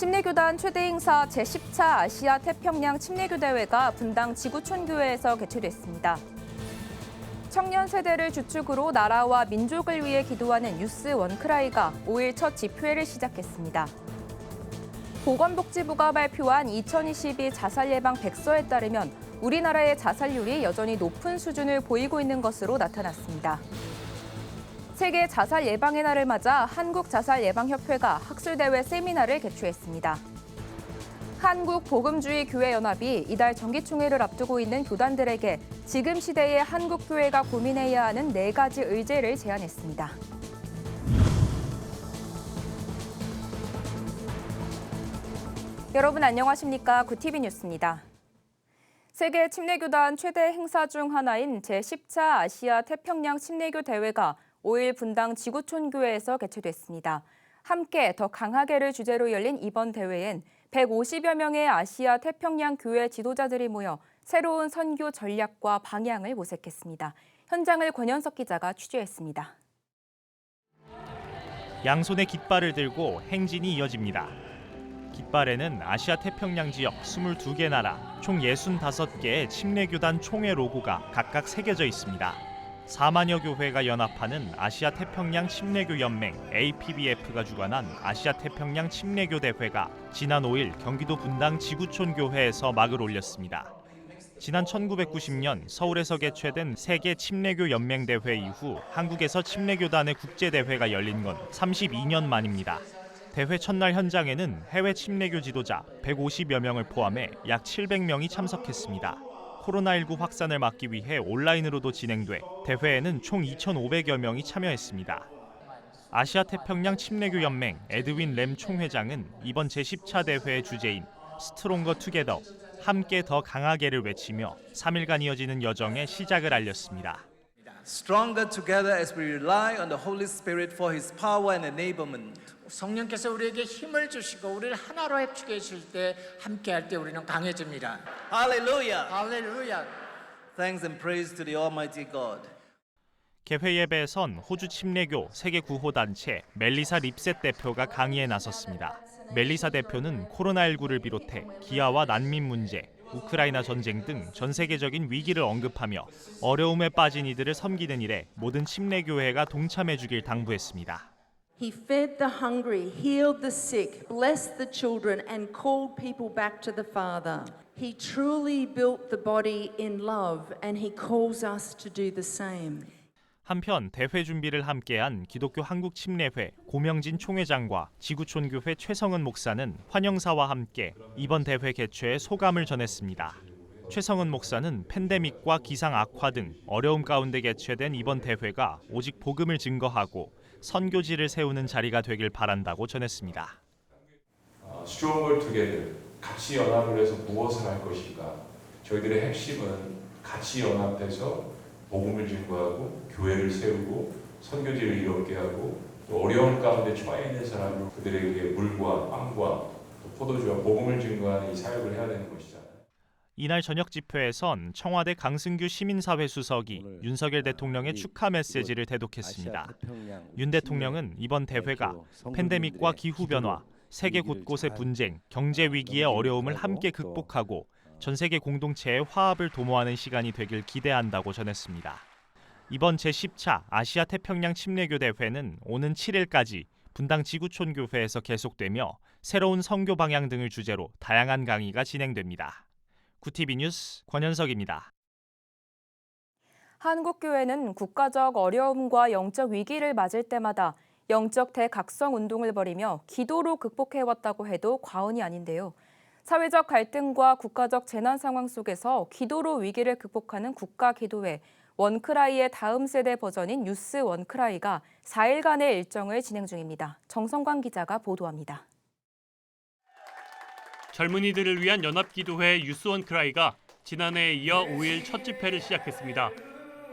침례교단 최대 행사 제10차 아시아 태평양 침례교 대회가 분당 지구촌교회에서 개최됐습니다. 청년 세대를 주축으로 나라와 민족을 위해 기도하는 유스 원크라이가 5일 첫 집회를 시작했습니다. 보건복지부가 발표한 2022 자살 예방 백서에 따르면 우리나라의 자살률이 여전히 높은 수준을 보이고 있는 것으로 나타났습니다. 세계 자살 예방의 날을 맞아 한국자살예방협회가 학술대회 세미나를 개최했습니다. 한국복음주의교회연합이 이달 정기총회를 앞두고 있는 교단들에게 지금 시대의 한국교회가 고민해야 하는 4가지 의제를 제안했습니다. 여러분 안녕하십니까? 구티비 뉴스입니다. 세계 침례교단 최대 행사 중 하나인 제10차 아시아 태평양 침례교 대회가 5일 분당 지구촌교회에서 개최됐습니다. 함께 더 강하게를 주제로 열린 이번 대회엔 150여 명의 아시아 태평양 교회 지도자들이 모여 새로운 선교 전략과 방향을 모색했습니다. 현장을 권현석 기자가 취재했습니다. 양손에 깃발을 들고 행진이 이어집니다. 깃발에는 아시아 태평양 지역 22개 나라, 총 65개의 침례교단 총회 로고가 각각 새겨져 있습니다. 4만여 교회가 연합하는 아시아 태평양 침례교 연맹 APBF가 주관한 아시아 태평양 침례교 대회가 지난 5일 경기도 분당 지구촌 교회에서 막을 올렸습니다. 지난 1990년 서울에서 개최된 세계 침례교 연맹 대회 이후 한국에서 침례교단의 국제 대회가 열린 건 32년 만입니다. 대회 첫날 현장에는 해외 침례교 지도자 150여 명을 포함해 약 700명이 참석했습니다. 코로나19 확산을 막기 위해 온라인으로도 진행돼 대회에는 총 2,500여 명이 참여했습니다. 아시아 태평양 침례교 연맹 에드윈 램 총회장은 이번 제10차 대회의 주제인 스트롱거 투게더, 함께 더 강하게를 외치며 3일간 이어지는 여정의 시작을 알렸습니다. Stronger together as we rely on the Holy Spirit for His power and enablement. 성령께서 우리에게 힘을 주시고 우리를 하나로 합치게 해줄 때 함께할 때 우리는 강해집니다. Hallelujah. 할렐루야. Thanks and praise to the Almighty God. 개회 예배에선 호주 침례교 세계 구호단체 멜리사 립셋 대표가 강의에 나섰습니다. 멜리사 대표는 코로나19를 비롯해 기아와 난민 문제, 우크라이나 전쟁 등 전 세계적인 위기를 언급하며 어려움에 빠진 이들을 섬기는 일에 모든 침례교회가 동참해 주길 당부했습니다. He fed the hungry, healed the sick, blessed the children and called people back to the Father. He truly built the body in love and he calls us to do the same. 한편 대회 준비를 함께한 기독교 한국침례회 고명진 총회장과 지구촌교회 최성은 목사는 환영사와 함께 이번 대회 개최에 소감을 전했습니다. 최성은 목사는 팬데믹과 기상 악화 등 어려움 가운데 개최된 이번 대회가 오직 복음을 증거하고 선교지를 세우는 자리가 되길 바란다고 전했습니다. Stronger together, 같이 연합을 해서 무엇을 할 것인가? 저희들의 핵심은 같이 연합해서 복음을 증거하고 교회를 세우고 선교지를 이롭게 하고 또 어려운 가운데 처해 있는 사람을 그들에게 물과 빵과 또 포도주와 복음을 증거하는 이 사역을 해야 되는 것이잖아요. 이날 저녁 집회에선 청와대 강승규 시민사회 수석이 윤석열 대통령의 축하 메시지를 대독했습니다. 윤 대통령은 이번 대회가 팬데믹과 기후변화, 세계 곳곳의 분쟁, 경제 위기의 어려움을 함께 극복하고 전 세계 공동체의 화합을 도모하는 시간이 되길 기대한다고 전했습니다. 이번 제10차 아시아 태평양 침례교 대회는 오는 7일까지 분당 지구촌 교회에서 계속되며 새로운 선교 방향 등을 주제로 다양한 강의가 진행됩니다. 구티비 뉴스 권현석입니다. 한국교회는 국가적 어려움과 영적 위기를 맞을 때마다 영적 대각성 운동을 벌이며 기도로 극복해왔다고 해도 과언이 아닌데요. 사회적 갈등과 국가적 재난 상황 속에서 기도로 위기를 극복하는 국가기도회 원크라이의 다음 세대 버전인 유스 원크라이가 4일간의 일정을 진행 중입니다. 정성광 기자가 보도합니다. 젊은이들을 위한 연합기도회 유스 원크라이가 지난해에 이어 5일 첫 집회를 시작했습니다.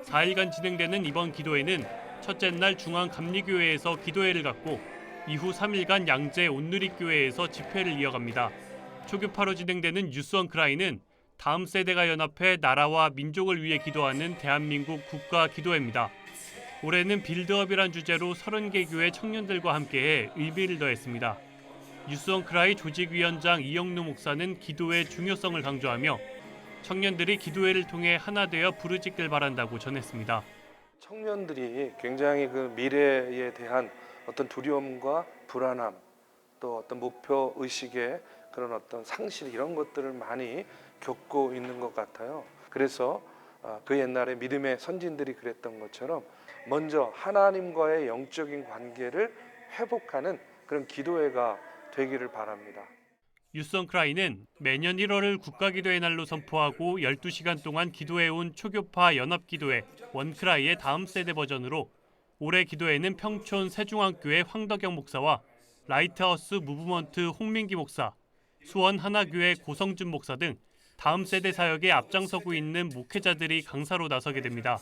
4일간 진행되는 이번 기도회는 첫째 날 중앙감리교회에서 기도회를 갖고 이후 3일간 양재 온누리교회에서 집회를 이어갑니다. 초교파로 진행되는 유스 원크라이는 다음 세대가 연합해 나라와 민족을 위해 기도하는 대한민국 국가기도회입니다. 올해는 빌드업이란 주제로 30개 교회 청년들과 함께해 의미를 더했습니다. 유스원 크라이 조직위원장 이영루 목사는 기도의 중요성을 강조하며 청년들이 기도회를 통해 하나 되어 부르짖길 바란다고 전했습니다. 청년들이 굉장히 그 미래에 대한 어떤 두려움과 불안함, 또 어떤 목표 의식의 그런 어떤 상실 이런 것들을 많이 겪고 있는 것 같아요. 그래서 그 옛날에 믿음의 선진들이 그랬던 것처럼 먼저 하나님과의 영적인 관계를 회복하는 그런 기도회가 되기를 바랍니다. 유스원 크라이는 매년 1월을 국가기도의 날로 선포하고 12시간 동안 기도해온 초교파 연합기도회 원크라이의 다음 세대 버전으로 올해 기도회는 평촌 세중앙교회 황덕영 목사와 라이트하우스 무브먼트 홍민기 목사, 수원 하나교회 고성준 목사 등 다음 세대 사역에 앞장서고 있는 목회자들이 강사로 나서게 됩니다.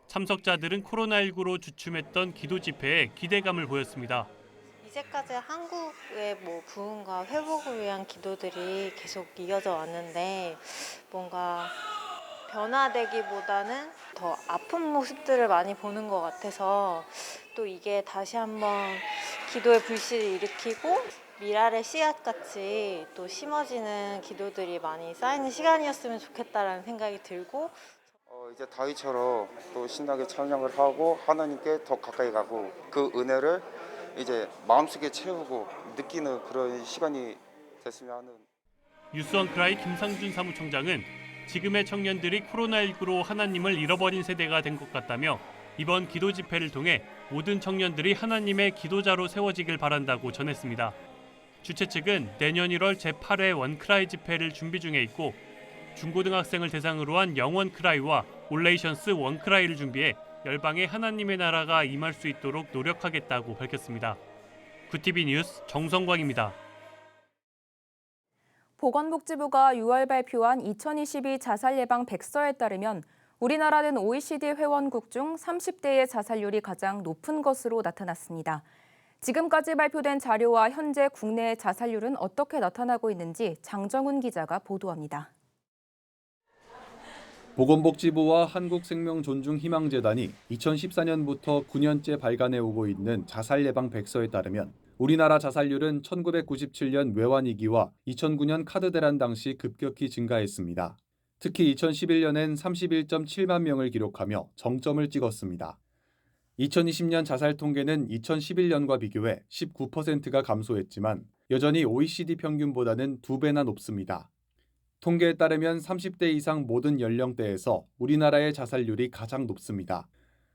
참석자들은 코로나19로 주춤했던 기도 집회에 기대감을 보였습니다. 이제까지 한국의 부흥과 회복을 위한 기도들이 계속 이어져 왔는데 뭔가 변화되기보다는 더 아픈 모습들을 많이 보는 것 같아서 또 이게 다시 한번 기도의 불씨를 일으키고 미랄의 씨앗같이 또 심어지는 기도들이 많이 쌓이는 시간이었으면 좋겠다라는 생각이 들고 이제 다윗처럼 또 신나게 찬양을 하고 하나님께 더 가까이 가고 그 은혜를 이제 마음속에 채우고 느끼는 그런 시간이 됐으면 하는. 유스원 크라이 김상준 사무총장은 지금의 청년들이 코로나19로 하나님을 잃어버린 세대가 된 것 같다며 이번 기도 집회를 통해 모든 청년들이 하나님의 기도자로 세워지길 바란다고 전했습니다. 주최 측은 내년 1월 제8회 원크라이 집회를 준비 중에 있고 중고등학생을 대상으로 한 영원 크라이와 올레이션스 원크라이를 준비해 열방에 하나님의 나라가 임할 수 있도록 노력하겠다고 밝혔습니다. 구TV 뉴스 정성광입니다. 보건복지부가 6월 발표한 2022 자살 예방 백서에 따르면 우리나라는 OECD 회원국 중 30대의 자살률이 가장 높은 것으로 나타났습니다. 지금까지 발표된 자료와 현재 국내의 자살률은 어떻게 나타나고 있는지 장정훈 기자가 보도합니다. 보건복지부와 한국생명존중희망재단이 2014년부터 9년째 발간해오고 있는 자살 예방 백서에 따르면 우리나라 자살률은 1997년 외환위기와 2009년 카드 대란 당시 급격히 증가했습니다. 특히 2011년엔 31.7만 명을 기록하며 정점을 찍었습니다. 2020년 자살 통계는 2011년과 비교해 19%가 감소했지만 여전히 OECD 평균보다는 2배나 높습니다. 통계에 따르면 30대 이상 모든 연령대에서 우리나라의 자살률이 가장 높습니다.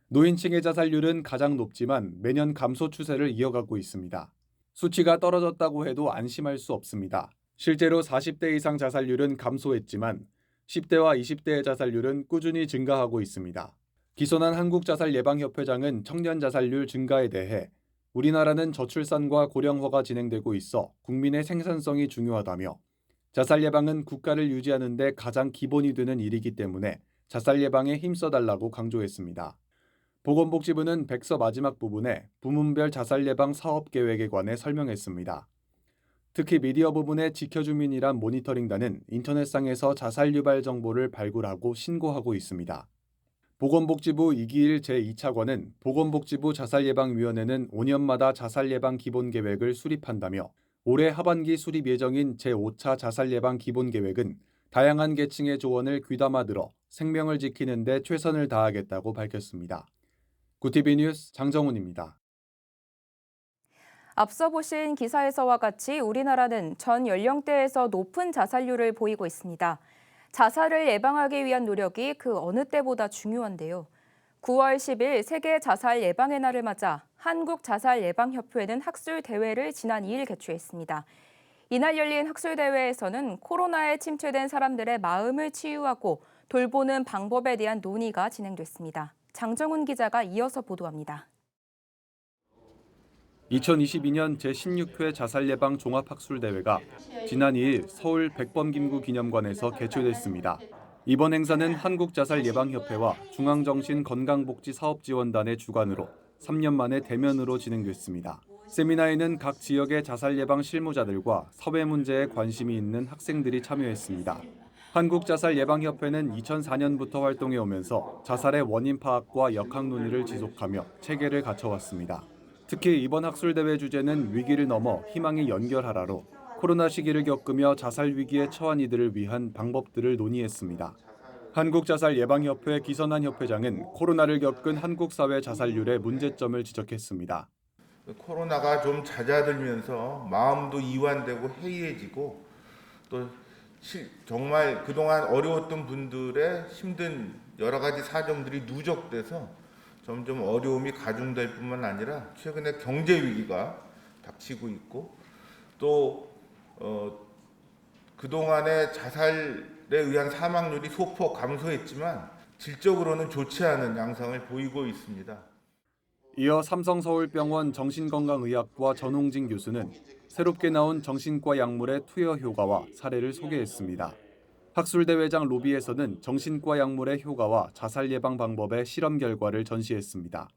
노인층의 자살률은 가장 높지만 매년 감소 추세를 이어가고 있습니다. 수치가 떨어졌다고 해도 안심할 수 없습니다. 실제로 40대 이상 자살률은 감소했지만 10대와 20대의 자살률은 꾸준히 증가하고 있습니다. 기선한 한국자살예방협회장은 청년 자살률 증가에 대해 우리나라는 저출산과 고령화가 진행되고 있어 국민의 생산성이 중요하다며 자살 예방은 국가를 유지하는 데 가장 기본이 되는 일이기 때문에 자살 예방에 힘써달라고 강조했습니다. 보건복지부는 백서 마지막 부분에 부문별 자살 예방 사업 계획에 관해 설명했습니다. 특히 미디어 부분의 지켜주민이란 모니터링단은 인터넷상에서 자살 유발 정보를 발굴하고 신고하고 있습니다. 보건복지부 이기일 제2차관은 보건복지부 자살예방위원회는 5년마다 자살예방 기본계획을 수립한다며 올해 하반기 수립 예정인 제5차 자살예방 기본계획은 다양한 계층의 조언을 귀담아 들어 생명을 지키는 데 최선을 다하겠다고 밝혔습니다. 구TV 뉴스 장정훈입니다. 앞서 보신 기사에서와 같이 우리나라는 전 연령대에서 높은 자살률을 보이고 있습니다. 자살을 예방하기 위한 노력이 그 어느 때보다 중요한데요. 9월 10일 세계 자살 예방의 날을 맞아 한국자살예방협회는 학술대회를 지난 2일 개최했습니다. 이날 열린 학술대회에서는 코로나에 침체된 사람들의 마음을 치유하고 돌보는 방법에 대한 논의가 진행됐습니다. 장정훈 기자가 이어서 보도합니다. 2022년 제16회 자살예방 종합학술대회가 지난 2일 서울 백범김구 기념관에서 개최됐습니다. 이번 행사는 한국자살예방협회와 중앙정신건강복지사업지원단의 주관으로 3년 만에 대면으로 진행됐습니다. 세미나에는 각 지역의 자살예방 실무자들과 사회 문제에 관심이 있는 학생들이 참여했습니다. 한국자살예방협회는 2004년부터 활동해오면서 자살의 원인 파악과 역학 논의를 지속하며 체계를 갖춰왔습니다. 특히 이번 학술대회 주제는 위기를 넘어 희망에 연결하라로 코로나 시기를 겪으며 자살 위기에 처한 이들을 위한 방법들을 논의했습니다. 한국자살예방협회 기선한 협회장은 코로나를 겪은 한국 사회 자살률의 문제점을 지적했습니다. 코로나가 좀 잦아들면서 마음도 이완되고 해이해지고 또 정말 그동안 어려웠던 분들의 힘든 여러 가지 사정들이 누적돼서 점점 어려움이 가중될 뿐만 아니라 최근에 경제 위기가 닥치고 있고 또 그동안의 자살에 의한 사망률이 소폭 감소했지만 질적으로는 좋지 않은 양상을 보이고 있습니다. 이어 삼성서울병원 정신건강의학과 전홍진 교수는 새롭게 나온 정신과 약물의 투여 효과와 사례를 소개했습니다. 학술대회장 로비에서는 정신과 약물의 효과와 자살 예방 방법의 실험 결과를 전시했습니다.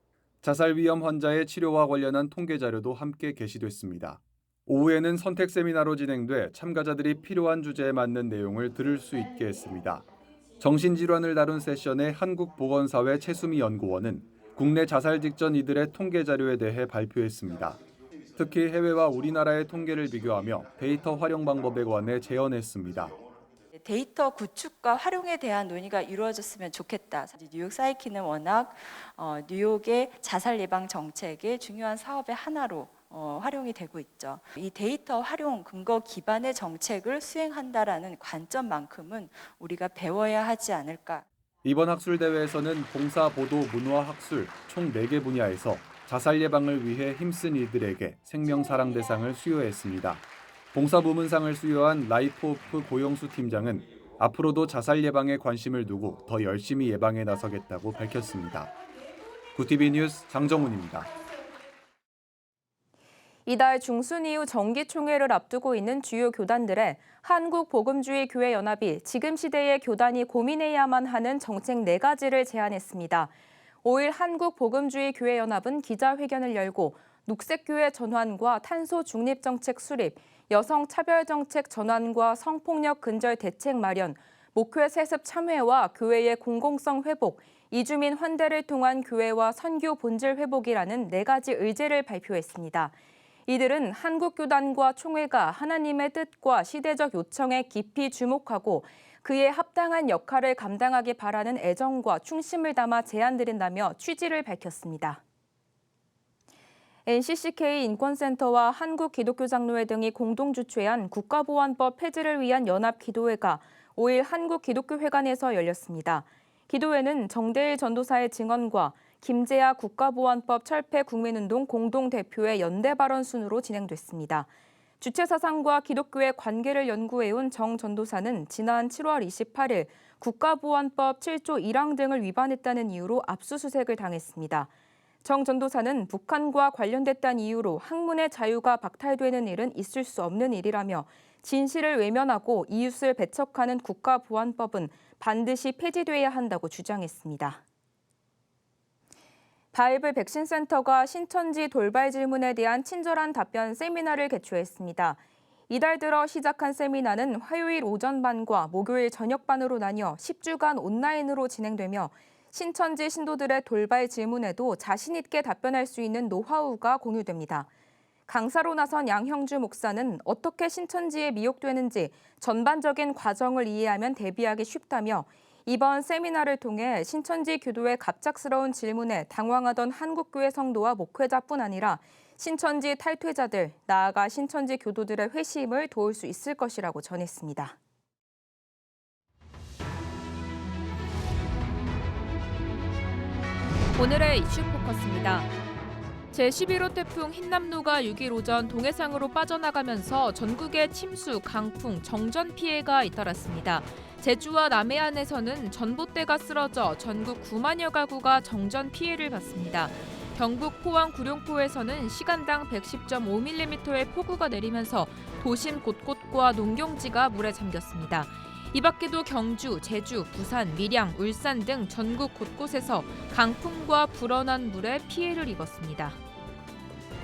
자살 위험 환자의 치료와 관련한 통계 자료도 함께 게시됐습니다. 오후에는 선택 세미나로 진행돼 참가자들이 필요한 주제에 맞는 내용을 들을 수 있게 했습니다. 정신질환을 다룬 세션의 한국보건사회 최수미 연구원은 국내 자살 직전 이들의 통계 자료에 대해 발표했습니다. 특히 해외와 우리나라의 통계를 비교하며 데이터 활용 방법에 관해 제언했습니다. 데이터 구축과 활용에 대한 논의가 이루어졌으면 좋겠다. 뉴욕 사이키는 워낙 뉴욕의 자살 예방 정책의 중요한 사업의 하나로 활용이 되고 있죠. 이 데이터 활용 근거 기반의 정책을 수행한다라는 관점만큼은 우리가 배워야 하지 않을까. 이번 학술대회에서는 봉사, 보도, 문화, 학술 총 4개 분야에서 자살 예방을 위해 힘쓴 이들에게 생명사랑대상을 수여했습니다. 봉사부문상을 수여한 라이프오프 고영수 팀장은 앞으로도 자살 예방에 관심을 두고 더 열심히 예방에 나서겠다고 밝혔습니다. 구티비 뉴스 장정훈입니다. 이달 중순 이후 정기총회를 앞두고 있는 주요 교단들의 한국복음주의교회연합이 지금 시대의 교단이 고민해야만 하는 정책 4가지를 제안했습니다. 5일 한국복음주의교회연합은 기자회견을 열고 녹색교회 전환과 탄소 중립정책 수립, 여성차별정책 전환과 성폭력 근절 대책 마련, 목회 세습 참회와 교회의 공공성 회복, 이주민 환대를 통한 교회와 선교 본질 회복이라는 4가지 의제를 발표했습니다. 이들은 한국교단과 총회가 하나님의 뜻과 시대적 요청에 깊이 주목하고 그에 합당한 역할을 감당하기 바라는 애정과 충심을 담아 제안드린다며 취지를 밝혔습니다. NCCK 인권센터와 한국기독교장로회 등이 공동 주최한 국가보안법 폐지를 위한 연합기도회가 5일 한국기독교회관에서 열렸습니다. 기도회는 정대일 전도사의 증언과 김재하 국가보안법 철폐 국민운동 공동대표의 연대 발언 순으로 진행됐습니다. 주체 사상과 기독교의 관계를 연구해온 정 전도사는 지난 7월 28일 국가보안법 7조 1항 등을 위반했다는 이유로 압수수색을 당했습니다. 정 전도사는 북한과 관련됐다는 이유로 학문의 자유가 박탈되는 일은 있을 수 없는 일이라며 진실을 외면하고 이웃을 배척하는 국가보안법은 반드시 폐지돼야 한다고 주장했습니다. 바이블 백신센터가 신천지 돌발 질문에 대한 친절한 답변 세미나를 개최했습니다. 이달 들어 시작한 세미나는 화요일 오전반과 목요일 저녁반으로 나뉘어 10주간 온라인으로 진행되며 신천지 신도들의 돌발 질문에도 자신 있게 답변할 수 있는 노하우가 공유됩니다. 강사로 나선 양형주 목사는 어떻게 신천지에 미혹되는지 전반적인 과정을 이해하면 대비하기 쉽다며 이번 세미나를 통해 신천지 교도의 갑작스러운 질문에 당황하던 한국교회 성도와 목회자뿐 아니라 신천지 탈퇴자들, 나아가 신천지 교도들의 회심을 도울 수 있을 것이라고 전했습니다. 오늘의 이슈 포커스입니다. 제11호 태풍 흰남노가 6일 오전 동해상으로 빠져나가면서 전국에 침수, 강풍, 정전 피해가 잇따랐습니다. 제주와 남해안에서는 전봇대가 쓰러져 전국 9만여 가구가 정전 피해를 봤습니다. 경북 포항 구룡포에서는 시간당 110.5mm의 폭우가 내리면서 도심 곳곳과 농경지가 물에 잠겼습니다. 이 밖에도 경주, 제주, 부산, 밀양, 울산 등 전국 곳곳에서 강풍과 불어난 물에 피해를 입었습니다.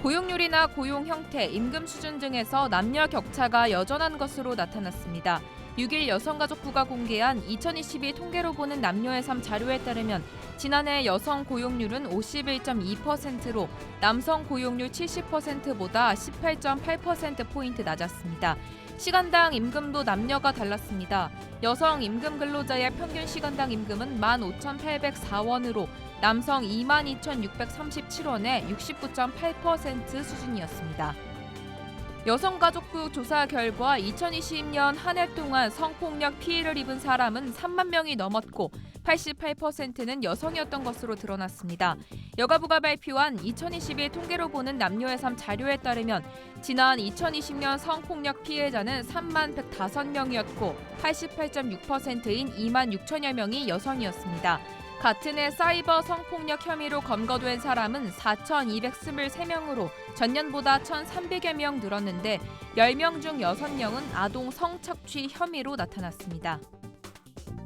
고용률이나 고용 형태, 임금 수준 등에서 남녀 격차가 여전한 것으로 나타났습니다. 6일 여성가족부가 공개한 2022 통계로 보는 남녀의 삶 자료에 따르면 지난해 여성 고용률은 51.2%로 남성 고용률 70%보다 18.8%포인트 낮았습니다. 시간당 임금도 남녀가 달랐습니다. 여성 임금 근로자의 평균 시간당 임금은 15,804원으로 남성 22,637원에 69.8% 수준이었습니다. 여성가족부 조사 결과 2020년 한 해 동안 성폭력 피해를 입은 사람은 3만 명이 넘었고 88%는 여성이었던 것으로 드러났습니다. 여가부가 발표한 2022 통계로 보는 남녀의 삶 자료에 따르면 지난 2020년 성폭력 피해자는 3만 105명이었고 88.6%인 2만 6천여 명이 여성이었습니다. 같은 해 사이버 성폭력 혐의로 검거된 사람은 4,223명으로 전년보다 1,300여 명 늘었는데 10명 중 6명은 아동 성착취 혐의로 나타났습니다.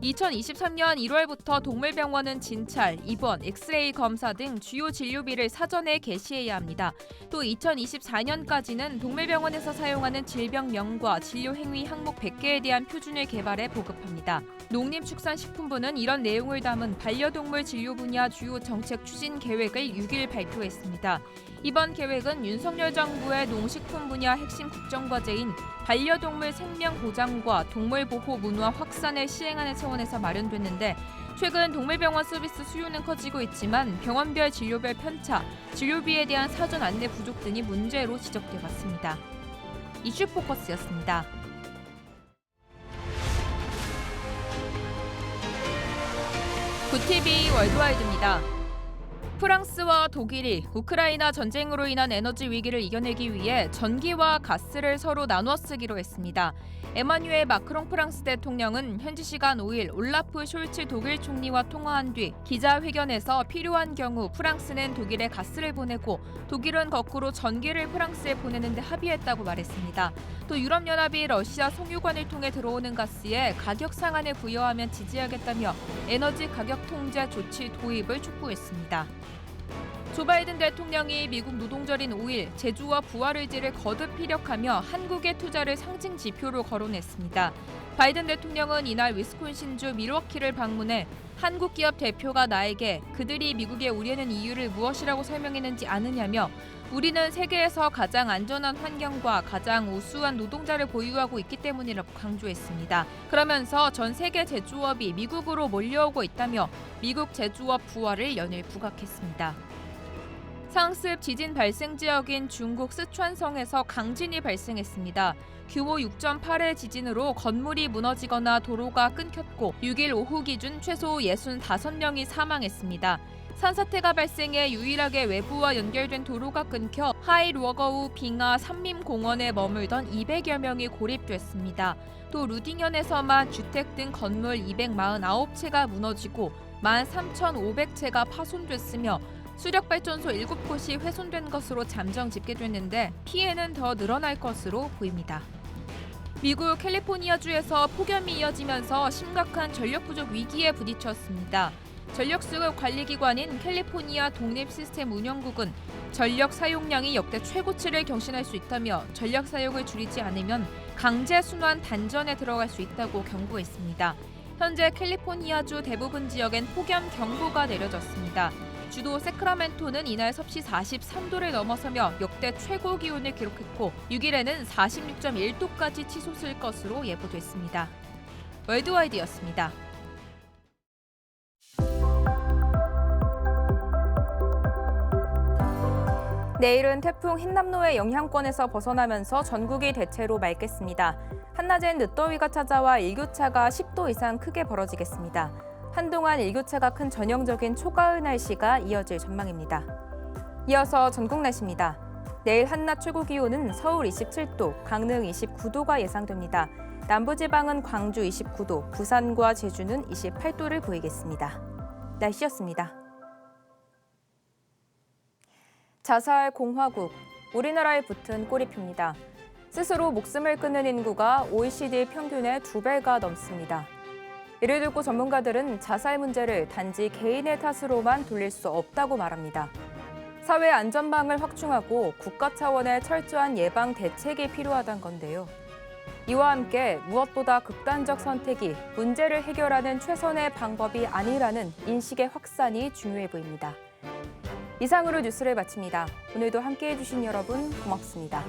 2023년 1월부터 동물병원은 진찰, 입원, 엑스레이 검사 등 주요 진료비를 사전에 게시해야 합니다. 또 2024년까지는 동물병원에서 사용하는 질병명과 진료행위 항목 100개에 대한 표준을 개발해 보급합니다. 농림축산식품부는 이런 내용을 담은 반려동물 진료 분야 주요 정책 추진 계획을 6일 발표했습니다. 이번 계획은 윤석열 정부의 농식품 분야 핵심 국정과제인 반려동물 생명 보장과 동물 보호 문화 확산을 시행하는 차원에서 마련됐는데 최근 동물병원 서비스 수요는 커지고 있지만 병원별 진료별 편차, 진료비에 대한 사전 안내 부족 등이 문제로 지적돼 왔습니다. 이슈 포커스였습니다. 굿TV 월드와이드입니다. 프랑스와 독일이 우크라이나 전쟁으로 인한 에너지 위기를 이겨내기 위해 전기와 가스를 서로 나눠 쓰기로 했습니다. 에마뉴엘 마크롱 프랑스 대통령은 현지 시간 5일 올라프 숄츠 독일 총리와 통화한 뒤 기자회견에서 필요한 경우 프랑스는 독일에 가스를 보내고 독일은 거꾸로 전기를 프랑스에 보내는 데 합의했다고 말했습니다. 또 유럽연합이 러시아 송유관을 통해 들어오는 가스에 가격 상한을 부여하면 지지하겠다며 에너지 가격 통제 조치 도입을 촉구했습니다. 조 바이든 대통령이 미국 노동절인 5일 제조와 부활 의지를 거듭 피력하며 한국의 투자를 상징 지표로 거론했습니다. 바이든 대통령은 이날 위스콘신주 밀워키를 방문해 한국 기업 대표가 나에게 그들이 미국에 오려는 이유를 무엇이라고 설명했는지 아느냐며 우리는 세계에서 가장 안전한 환경과 가장 우수한 노동자를 보유하고 있기 때문이라고 강조했습니다. 그러면서 전 세계 제조업이 미국으로 몰려오고 있다며 미국 제조업 부활을 연일 부각했습니다. 상습 지진 발생 지역인 중국 쓰촨성에서 강진이 발생했습니다. 규모 6.8의 지진으로 건물이 무너지거나 도로가 끊겼고 6일 오후 기준 최소 65명이 사망했습니다. 산사태가 발생해 유일하게 외부와 연결된 도로가 끊겨 하이루어거우 빙하 산림공원에 머물던 200여 명이 고립됐습니다. 또 루딩현에서만 주택 등 건물 249채가 무너지고 13,500채가 파손됐으며 수력발전소 7곳이 훼손된 것으로 잠정 집계됐는데 피해는 더 늘어날 것으로 보입니다. 미국 캘리포니아주에서 폭염이 이어지면서 심각한 전력 부족 위기에 부딪혔습니다. 전력수급 관리기관인 캘리포니아 독립시스템운영국은 전력 사용량이 역대 최고치를 경신할 수 있다며 전력 사용을 줄이지 않으면 강제 순환 단전에 들어갈 수 있다고 경고했습니다. 현재 캘리포니아주 대부분 지역엔 폭염 경보가 내려졌습니다. 주도 세크라멘토는 이날 섭씨 43도를 넘어서며 역대 최고 기온을 기록했고 6일에는 46.1도까지 치솟을 것으로 예보됐습니다. 월드와이드였습니다. 내일은 태풍 흰남노의 영향권에서 벗어나면서 전국이 대체로 맑겠습니다. 한낮엔 늦더위가 찾아와 일교차가 10도 이상 크게 벌어지겠습니다. 한동안 일교차가 큰 전형적인 초가을 날씨가 이어질 전망입니다. 이어서 전국 날씨입니다. 내일 한낮 최고 기온은 서울 27도, 강릉 29도가 예상됩니다. 남부지방은 광주 29도, 부산과 제주는 28도를 보이겠습니다. 날씨였습니다. 자살 공화국, 우리나라에 붙은 꼬리표입니다. 스스로 목숨을 끊는 인구가 OECD 평균의 2배가 넘습니다. 이를 두고 전문가들은 자살 문제를 단지 개인의 탓으로만 돌릴 수 없다고 말합니다. 사회 안전망을 확충하고 국가 차원의 철저한 예방 대책이 필요하다는 건데요. 이와 함께 무엇보다 극단적 선택이 문제를 해결하는 최선의 방법이 아니라는 인식의 확산이 중요해 보입니다. 이상으로 뉴스를 마칩니다. 오늘도 함께해 주신 여러분 고맙습니다.